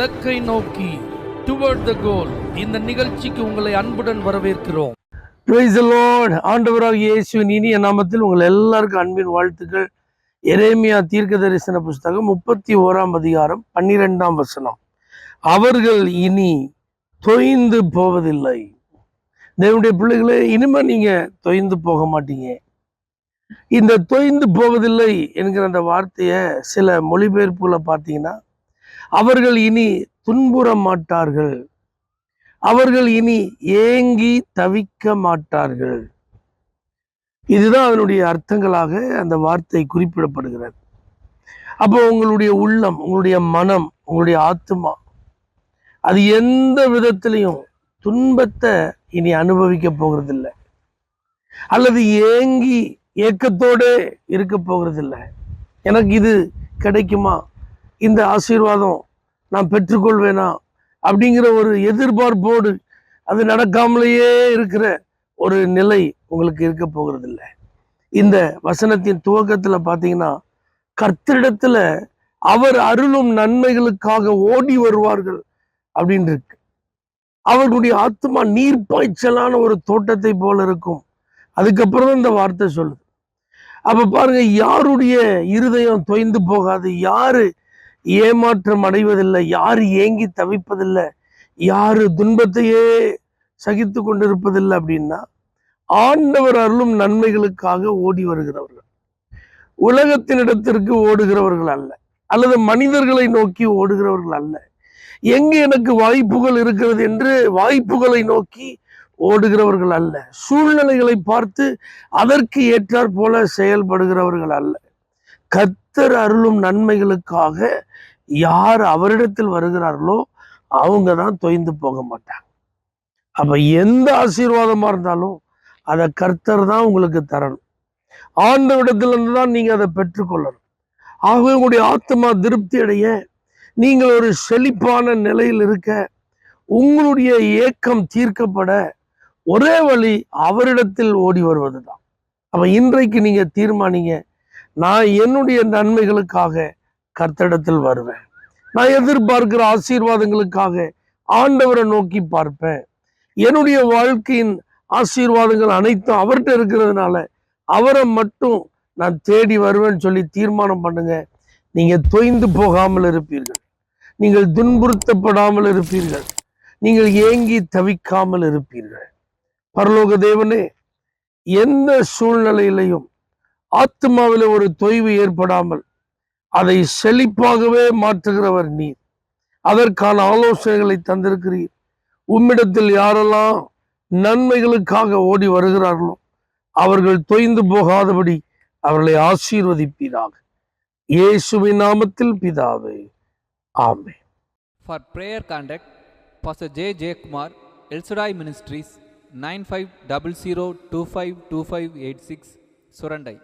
இலக்கை நோக்கி டுவர்ட் த கோல் இந்த நிகழ்ச்சிக்கு உங்களை அன்புடன் வரவேற்கிறோம். Praise the Lord. ஆண்டவராகிய இயேசுவின் இனிய நாமத்தில் உங்கள் எல்லாருக்கும் அன்பின் வாழ்த்துக்கள். எரேமியா தீர்க்க தரிசன புஸ்தகம் 31ஆம் அதிகாரம் 12ஆம் வசனம். அவர்கள் இனி தொய்ந்து போவதில்லை. தேவனுடைய பிள்ளைகளே, இனிமே நீங்க தொய்ந்து போக மாட்டீங்க. இந்த தொய்ந்து போவதில்லை என்கிற அந்த வார்த்தையை சில மொழிபெயர்ப்புல பார்த்தீங்கன்னா, அவர்கள் இனி துன்புற மாட்டார்கள், அவர்கள் இனி ஏங்கி தவிக்க மாட்டார்கள். இதுதான் அதனுடைய அர்த்தங்களாக அந்த வார்த்தை குறிப்பிடப்படுகிறது. அப்போ உங்களுடைய உள்ளம், உங்களுடைய மனம், உங்களுடைய ஆத்மா அது எந்த விதத்திலையும் துன்பத்தை இனி அனுபவிக்க போகிறதில்லை, அல்லது ஏங்கி ஏக்கத்தோடு இருக்க போகிறதில்லை. எனக்கு இது கிடைக்குமா, இந்த ஆசீர்வாதம் நான் பெற்றுக்கொள்வேனா அப்படிங்கிற ஒரு எதிர்பார்ப்போடு அது நடக்காமலேயே இருக்கிற ஒரு நிலை உங்களுக்கு இருக்க போகிறதில்லை. இந்த வசனத்தின் துவக்கத்துல பார்த்தீங்கன்னா, கர்த்தரிடத்துல அவர் அருளும் நன்மைகளுக்காக ஓடி வருவார்கள் அப்படின்னு இருக்கு. அவர்களுடைய ஆத்மா நீர்ப்பாய்ச்சலான ஒரு தோட்டத்தை போல இருக்கும். அதுக்கப்புறம் இந்த வார்த்தை சொல்லுது. அப்ப பாருங்க, யாருடைய இருதயம் தொய்ந்து போகாது, யாரு ஏமாற்றம் அடைவதில்லை, யாரு ஏங்கி தவிப்பதில்லை, யாரு துன்பத்தையே சகித்து கொண்டிருப்பதில்லை அப்படின்னா, ஆண்டவர் அருளும் நன்மைகளுக்காக ஓடி வருகிறவர்கள். உலகத்தினிடத்திற்கு ஓடுகிறவர்கள் அல்ல, அல்லது மனிதர்களை நோக்கி ஓடுகிறவர்கள் அல்ல. எங்கே எனக்கு வாய்ப்புகள் இருக்கிறது என்று வாய்ப்புகளை நோக்கி ஓடுகிறவர்கள் அல்ல. சூழ்நிலைகளை பார்த்து அதற்கு ஏற்றாற் போல செயல்படுகிறவர்கள் அல்ல. கர்த்தர் அருளும் நன்மைகளுக்காக யார் அவரிடத்தில் வருகிறார்களோ அவங்க தான் தொய்ந்து போக மாட்டாங்க. அப்ப எந்த ஆசீர்வாதமா இருந்தாலும் அதை கர்த்தர் தான் உங்களுக்கு தரணும். ஆண்டவரிடத்திலிருந்து தான் நீங்க அதை பெற்றுக்கொள்ளணும். ஆகவே உங்களுடைய ஆத்மா திருப்தி அடைய, நீங்கள் ஒரு செழிப்பான நிலையில் இருக்க, உங்களுடைய ஏக்கம் தீர்க்கப்பட ஒரே வழி அவரிடத்தில் ஓடி வருவது தான். அப்ப இன்றைக்கு நீங்க தீர்மானிங்க, நான் என்னுடைய நன்மைகளுக்காக கர்த்தரிடத்தில் வருவேன், நான் எதிர்பார்க்கிற ஆசீர்வாதங்களுக்காக ஆண்டவரை நோக்கி பார்ப்பேன், என்னுடைய வாழ்க்கையின் ஆசீர்வாதங்கள் அனைத்தும் அவர்கிட்ட இருக்கிறதுனால அவரை மட்டும் நான் தேடி வருவேன்னு சொல்லி தீர்மானம் பண்ணுங்க. நீங்க தொய்ந்து போகாமல் இருப்பீர்கள், நீங்கள் துன்புறுத்தப்படாமல் இருப்பீர்கள், நீங்கள் ஏங்கி தவிக்காமல் இருப்பீர்கள். பரலோக தேவனே, எந்த சூழ்நிலையிலையும் ஆத்மாவில் ஒரு தொய்வு ஏற்படாமல் அதை செழிப்பாகவே மாற்றுகிறவர் நீர். அதற்கான ஆலோசனைகளை தந்திருக்கிறீர். உம்மிடத்தில் யாரெல்லாம் நன்மைகளுக்காக ஓடி வருகிறார்களோ அவர்கள் தொய்ந்து போகாதபடி அவர்களை ஆசீர்வதிப்பீராக. இயேசுவின் நாமத்தில் பிதாவே, ஆமென். For prayer contact, Pastor J. J. Kumar, El Shaddai Ministries, 9500252586, Surandai.